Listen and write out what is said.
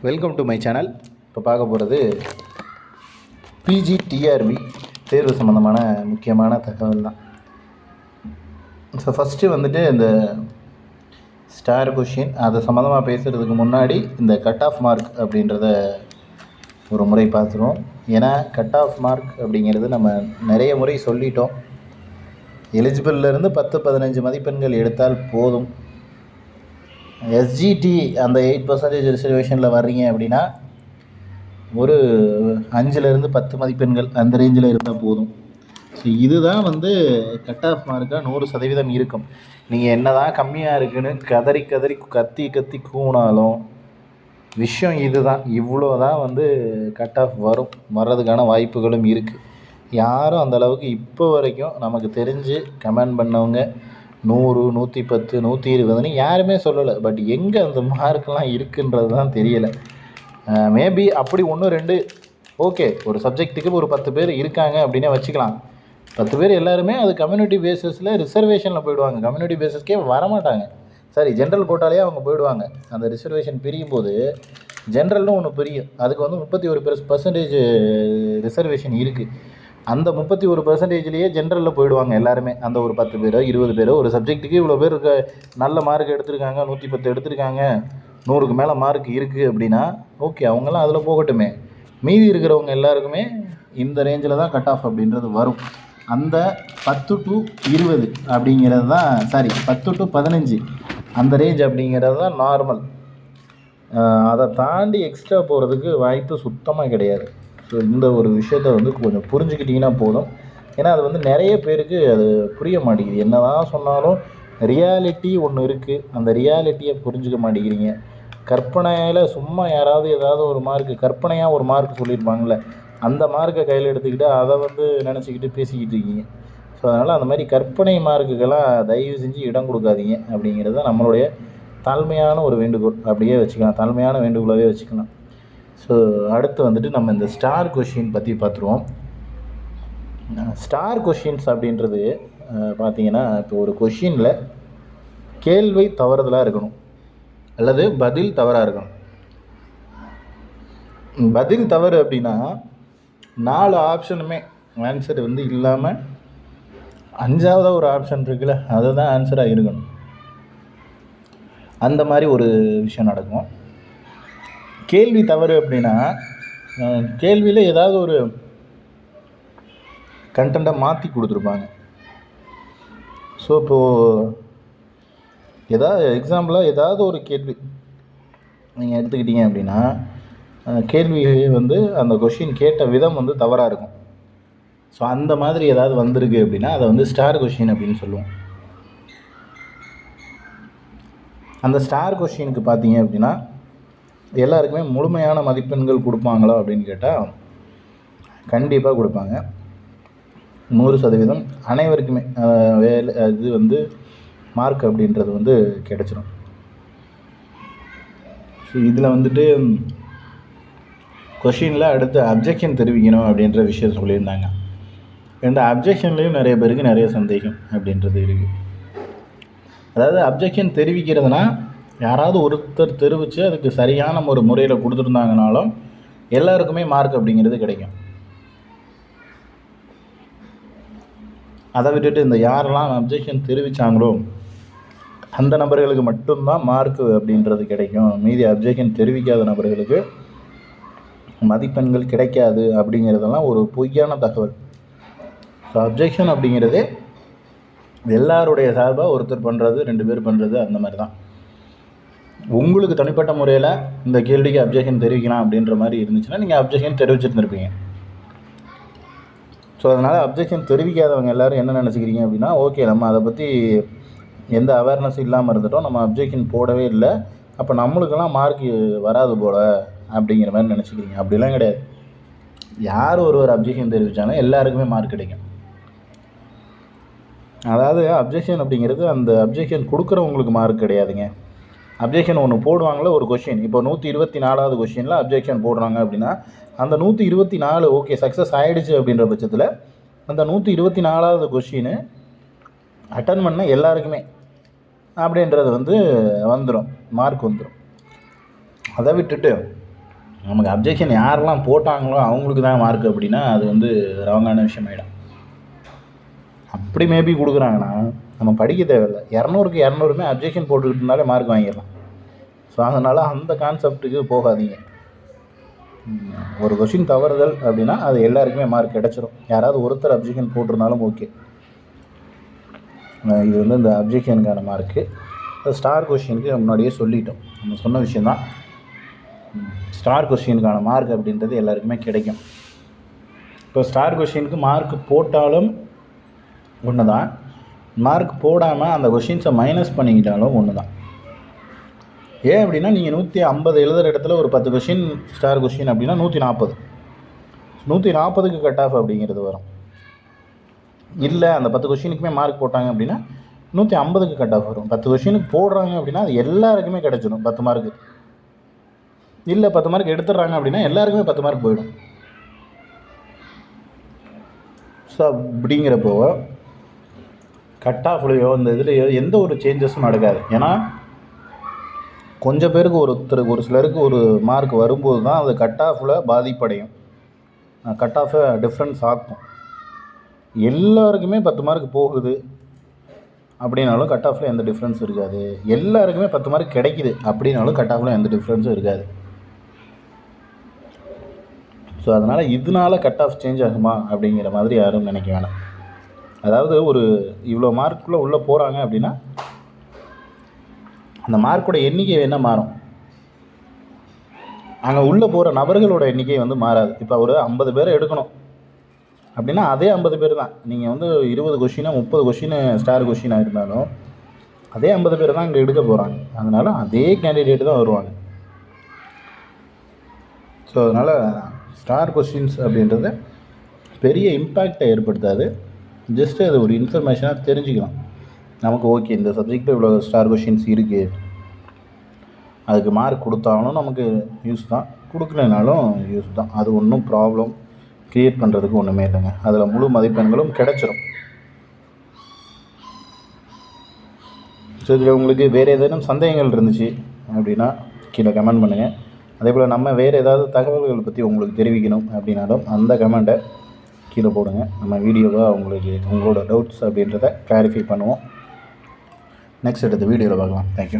Welcome to my channel. இப்போ பார்க்க போகிறது பிஜிடிஆர்பி தேர்வு சம்மந்தமான முக்கியமான தகவல் தான். ஸோ ஃபஸ்ட்டு வந்துட்டு இந்த ஸ்டார் கொஷின் அதை சம்மந்தமாக பேசுகிறதுக்கு முன்னாடி இந்த கட் ஆஃப் மார்க் அப்படின்றத ஒரு முறை பார்த்துருவோம். ஏன்னா கட் ஆஃப் மார்க் அப்படிங்கிறது நம்ம நிறைய முறை சொல்லிட்டோம். எலிஜிபிள்லேருந்து 10-15 மதிப்பெண்கள் எடுத்தால் போதும். எஸ்ஜிடி அந்த 8% ரிசர்வேஷனில் வர்றீங்க அப்படின்னா ஒரு 5-10 மதிப்பெண்கள் அந்த ரேஞ்சில் இருந்தால் போதும். ஸோ இதுதான் வந்து கட் ஆஃப் மார்க்காக 100% இருக்கும். நீங்கள் என்ன தான் கம்மியாக இருக்குன்னு கத்தி கூனாலும் விஷயம் இதுதான். இவ்வளோ தான் வந்து கட் ஆஃப் வர்றதுக்கான வாய்ப்புகளும் இருக்குது. யாரும் அந்தளவுக்கு இப்போ வரைக்கும் நமக்கு தெரிஞ்சு கமெண்ட் பண்ணவங்க 100, 110, 120ன்னு யாருமே சொல்லலை. பட் எங்கே அந்த மார்க்கெலாம் இருக்குன்றது தான் தெரியலை. மேபி அப்படி 1-2 ஓகே, ஒரு சப்ஜெக்ட்டுக்கு ஒரு 10 பேர் இருக்காங்க அப்படின்னே வச்சுக்கலாம். 10 பேர் எல்லாருமே அது கம்யூனிட்டி பேஸஸில் ரிசர்வேஷனில் போயிடுவாங்க. கம்யூனிட்டி பேஸஸ்க்கே வரமாட்டாங்க. சரி, ஜென்ரல் கோட்டாலேயே அவங்க போயிடுவாங்க. அந்த ரிசர்வேஷன் பிரியும் போது ஜென்ரல்னு ஒன்று பிரியும். அதுக்கு வந்து 31% ரிசர்வேஷன் இருக்குது. அந்த 31%லேயே ஜென்ரலில் போயிடுவாங்க எல்லாருமே. அந்த ஒரு 10 பேரோ 20 பேரோ ஒரு சப்ஜெக்ட்டுக்கு இவ்வளோ பேர் நல்ல மார்க் எடுத்திருக்காங்க, 110 எடுத்திருக்காங்க, 100க்கு மேலே மார்க் இருக்குது அப்படின்னா ஓகே, அவங்களாம் அதில் போகட்டுமே. மீதி இருக்கிறவங்க எல்லாருக்குமே இந்த ரேஞ்சில் தான் கட் ஆஃப் அப்படின்றது வரும். அந்த 10 to 20 அப்படிங்கிறது தான் 10 to 15 அந்த ரேஞ்ச் அப்படிங்கிறது தான் நார்மல். அதை தாண்டி எக்ஸ்ட்ரா போகிறதுக்கு வாய்ப்பு சுத்தமாக கிடையாது. ஸோ இந்த ஒரு விஷயத்த வந்து கொஞ்சம் புரிஞ்சுக்கிட்டிங்கன்னா போதும். ஏன்னா அது வந்து நிறைய பேருக்கு அது புரிய மாட்டேங்குது. என்ன தான் சொன்னாலும் ரியாலிட்டி ஒன்று இருக்குது. அந்த ரியாலிட்டியை புரிஞ்சுக்க மாட்டேங்கிறீங்க. கற்பனையில் சும்மா யாராவது ஏதாவது ஒரு கற்பனையாக ஒரு மார்க் சொல்லியிருப்பாங்களே, அந்த மார்க்கை கையில் எடுத்துக்கிட்டு அதை வந்து நினச்சிக்கிட்டு பேசிக்கிட்டு இருக்கீங்க. ஸோ அதனால் அந்த மாதிரி கற்பனை மார்க்குக்கெல்லாம் தயவு செஞ்சு இடம் கொடுக்காதீங்க அப்படிங்கிறது தான் நம்மளுடைய தாழ்மையான ஒரு வேண்டுகோள். அப்படியே வச்சுக்கலாம், தாழ்மையான வேண்டுகோளாகவே வச்சுக்கலாம். ஸோ அடுத்து வந்துட்டு நம்ம இந்த ஸ்டார் கொஷின் பற்றி பார்த்துருவோம். ஸ்டார் கொஷின்ஸ் அப்படின்றது பார்த்திங்கன்னா, இப்போ ஒரு கொஷினில் கேள்வி தவறுதலாக இருக்கணும் அல்லது பதில் தவறாக இருக்கணும். பதில் தவறு அப்படின்னா 4 ஆப்ஷனுமே ஆன்சர் வந்து இல்லாமல் 5வது ஒரு ஆப்ஷன் இருக்குல்ல, அதுதான் ஆன்சராக இருக்கணும். அந்த மாதிரி ஒரு விஷயம் நடக்கும். கேள்வி தவறு அப்படின்னா கேள்வியில் ஏதாவது ஒரு கண்டென்ட்டை மாற்றி கொடுத்துருப்பாங்க. ஸோ இப்போது எக்ஸாம்பிளாக ஏதாவது ஒரு கேள்வி நீங்கள் எடுத்துக்கிட்டீங்க அப்படின்னா கேள்வி வந்து அந்த கொஷின் கேட்ட விதம் வந்து தவறாக இருக்கும். ஸோ அந்த மாதிரி ஏதாவது வந்திருக்கு அப்படின்னா அதை வந்து ஸ்டார் கொஷின் அப்படின்னு சொல்லுவோம். அந்த ஸ்டார் கொஷினுக்கு பார்த்தீங்க அப்படின்னா எல்லாருக்குமே முழுமையான மதிப்பெண்கள் கொடுப்பாங்களா அப்படின்னு கேட்டால் கண்டிப்பாக கொடுப்பாங்க. 100% அனைவருக்குமே இது வந்து மார்க் அப்படின்றது வந்து கிடச்சிரும். ஸோ இதில் வந்துட்டு கொஷினில் அடுத்து அப்ஜெக்ஷன் தெரிவிக்கணும் அப்படின்ற விஷயம் சொல்லியிருந்தாங்க. இந்த அப்ஜெக்ஷன்லேயும் நிறைய பேருக்கு நிறைய சந்தேகம் அப்படின்றது இருக்குது. அதாவது அப்ஜெக்ஷன் தெரிவிக்கிறதுனா யாராவது ஒருத்தர் தெரிவித்து அதுக்கு சரியான ஒரு முறையில் கொடுத்துருந்தாங்கனாலும் எல்லாருக்குமே மார்க் அப்படிங்கிறது கிடைக்கும். அதை விட்டுட்டு இந்த யாரெல்லாம் அப்ஜெக்ஷன் தெரிவித்தாங்களோ அந்த நபர்களுக்கு மட்டும்தான் மார்க் அப்படின்றது கிடைக்கும், மீதி அப்ஜெக்ஷன் தெரிவிக்காத நபர்களுக்கு மதிப்பெண்கள் கிடைக்காது அப்படிங்கிறதெல்லாம் ஒரு பொய்யான தகவல். ஸோ அப்ஜெக்ஷன் அப்படிங்கிறது எல்லாருடைய சார்பாக ஒருத்தர் பண்ணுறது, 2 பேர் பண்ணுறது, அந்த மாதிரி தான். உங்களுக்கு தனிப்பட்ட முறையில் இந்த கேள்விக்கு அப்ஜெக்ஷன் தெரிவிக்கலாம் அப்படின்ற மாதிரி இருந்துச்சுன்னா நீங்கள் அப்ஜெக்ஷன் தெரிவிச்சிருந்துருப்பீங்க. ஸோ அதனால் அப்ஜெக்ஷன் தெரிவிக்காதவங்க எல்லோரும் என்ன நினச்சிக்கிறீங்க அப்படின்னா, ஓகே நம்ம அதை பற்றி எந்த அவேர்னஸும் இல்லாமல் இருந்துட்டோம், நம்ம அப்ஜெக்ஷன் போடவே இல்லை, அப்போ நம்மளுக்கெல்லாம் மார்க் வராது போல் அப்படிங்கிற மாதிரி நினச்சிக்கிறீங்க. அப்படிலாம் கிடையாது. யார் ஒருவர் அப்ஜெக்ஷன் தெரிவித்தாலும் எல்லாருக்குமே மார்க் கிடைக்கும். அதாவது அப்ஜெக்ஷன் அப்படிங்கிறது அந்த அப்ஜெக்ஷன் கொடுக்குறவங்களுக்கு மார்க் கிடையாதுங்க. அப்ஜெக்ஷன் ஒன்று போடுவாங்களே ஒரு கொஷின், இப்போ 124வது கொஷினில் அப்ஜெக்ஷன் போடுறாங்க அப்படின்னா அந்த 124 ஓகே சக்ஸஸ் ஆகிடுச்சு அப்படின்ற பட்சத்தில் அந்த 124வது கொஷின் அட்டன் பண்ண எல்லாருக்குமே அப்படின்றது வந்து வந்துடும், மார்க் வந்துடும். அதை விட்டுட்டு நமக்கு அப்ஜெக்ஷன் யாரெல்லாம் போட்டாங்களோ அவங்களுக்கு தான் மார்க் அப்படின்னா அது வந்து ராங்கான விஷயமாயிடும். அப்படி மேபி கொடுக்குறாங்கன்னா நம்ம படிக்க தேவையில்லை, 200க்கு 200மே அப்ஜெக்ஷன் போட்டுக்கிட்டு இருந்தாலே மார்க் வாங்கிடலாம். ஸோ அதனால் அந்த கான்செப்ட்டுக்கு போகாதீங்க. ஒரு கொஷின் தவறுதல் அப்படின்னா அது எல்லாருக்குமே மார்க் கிடச்சிரும். யாராவது ஒருத்தர் அப்ஜெக்ஷன் போட்டிருந்தாலும் ஓகே. இது வந்து இந்த அப்ஜெக்ஷனுக்கான மார்க்கு. ஸ்டார் கொஷினுக்கு முன்னாடியே சொல்லிட்டோம், நம்ம சொன்ன விஷயந்தான். ஸ்டார் கொஷினுக்கான மார்க் அப்படின்றது எல்லாருக்குமே கிடைக்கும். இப்போ ஸ்டார் கொஷினுக்கு மார்க் போட்டாலும் ஒன்று தான், மார்க் போடாமல் அந்த கொஷின்ஸை மைனஸ் பண்ணிக்கிட்டாலும் ஒன்று தான். ஏன் அப்படின்னா நீங்கள் 150 எழுதுகிற இடத்துல ஒரு 10 கொஷின் ஸ்டார் கொஷின் அப்படின்னா 140க்கு கட் ஆஃப் அப்படிங்கிறது வரும். இல்லை அந்த 10 கொஷினுக்குமே மார்க் போட்டாங்க அப்படின்னா 150க்கு கட் ஆஃப் வரும். 10 கொஷினுக்கு போடுறாங்க அப்படின்னா அது எல்லாருக்குமே கிடச்சிடும் 10 மார்க்கு. இல்லை 10 மார்க் எடுத்துடுறாங்க அப்படின்னா எல்லாருக்குமே 10 மார்க் போயிடும். ஸோ அப்படிங்கிறப்போ கட் ஆஃப்லையோ இந்த இதுலையோ எந்த ஒரு சேஞ்சஸும் நடக்காது. ஏன்னா கொஞ்சம் பேருக்கு ஒரு சிலருக்கு ஒரு மார்க் வரும்போது தான் அது கட் ஆஃபில் பாதிப்படையும், கட் ஆஃபை டிஃப்ரென்ஸ் ஆக்கும். எல்லாருக்குமே 10 மார்க் போகுது அப்படின்னாலும் கட் ஆஃபில் எந்த டிஃப்ரென்ஸும் இருக்காது. எல்லாருக்குமே 10 மார்க் கிடைக்கிது அப்படின்னாலும் கட் ஆஃபில் எந்த டிஃப்ரென்ஸும் இருக்காது. ஸோ அதனால் இதனால் கட் ஆஃப் சேஞ்ச் ஆகுமா அப்படிங்கிற மாதிரி யாரும் நினைக்க வேணாம். அதாவது ஒரு இவ்வளோ மார்க்குள்ளே உள்ளே போகிறாங்க அப்படின்னா அந்த மார்க்கோட எண்ணிக்கை என்ன மாறும், அங்கே உள்ளே போகிற நபர்களோட எண்ணிக்கை வந்து மாறாது. இப்போ ஒரு 50 பேரை எடுக்கணும் அப்படின்னா அதே 50 பேர் தான். நீங்கள் வந்து 20 கொஷினோ 30 கொஷின் ஸ்டார் கொஷினாக இருந்தாலும் அதே 50 பேர் தான் இங்கே எடுக்க போகிறாங்க. அதனால் அதே கேண்டிடேட் தான் வருவாங்க. ஸோ அதனால் ஸ்டார் கொஷின்ஸ் அப்படின்றது பெரிய இம்பேக்டை ஏற்படுத்தாது. ஜஸ்ட்டு அது ஒரு இன்ஃபர்மேஷனாக தெரிஞ்சுக்கலாம். நமக்கு ஓகே இந்த சப்ஜெக்டில் இவ்வளோ ஸ்டார் கொஷின்ஸ் இருக்குது, அதுக்கு மார்க் கொடுத்தாலும் நமக்கு யூஸ் தான், கொடுக்கலனாலும் யூஸ் தான். அது ஒன்றும் ப்ராப்ளம் க்ரியேட் பண்ணுறதுக்கு ஒன்றுமே இல்லைங்க. அதில் முழு மதிப்பெண்களும் கிடச்சிரும். ஸோ இதில் உங்களுக்கு வேறு ஏதேனும் சந்தேகங்கள் இருந்துச்சு அப்படின்னா கீழே கமெண்ட் பண்ணுங்கள். அதே போல் நம்ம வேறு ஏதாவது தகவல்களை பற்றி உங்களுக்கு தெரிவிக்கணும் அப்படின்னாலும் அந்த கமெண்ட்டை கீழே போடுங்க. நம்ம வீடியோவாக உங்களோட டவுட்ஸ் அப்படின்றத கிளாரிஃபை பண்ணுவோம். நெக்ஸ்ட் அடுத்த வீடியோவில் பார்க்கலாம். தேங்க்யூ.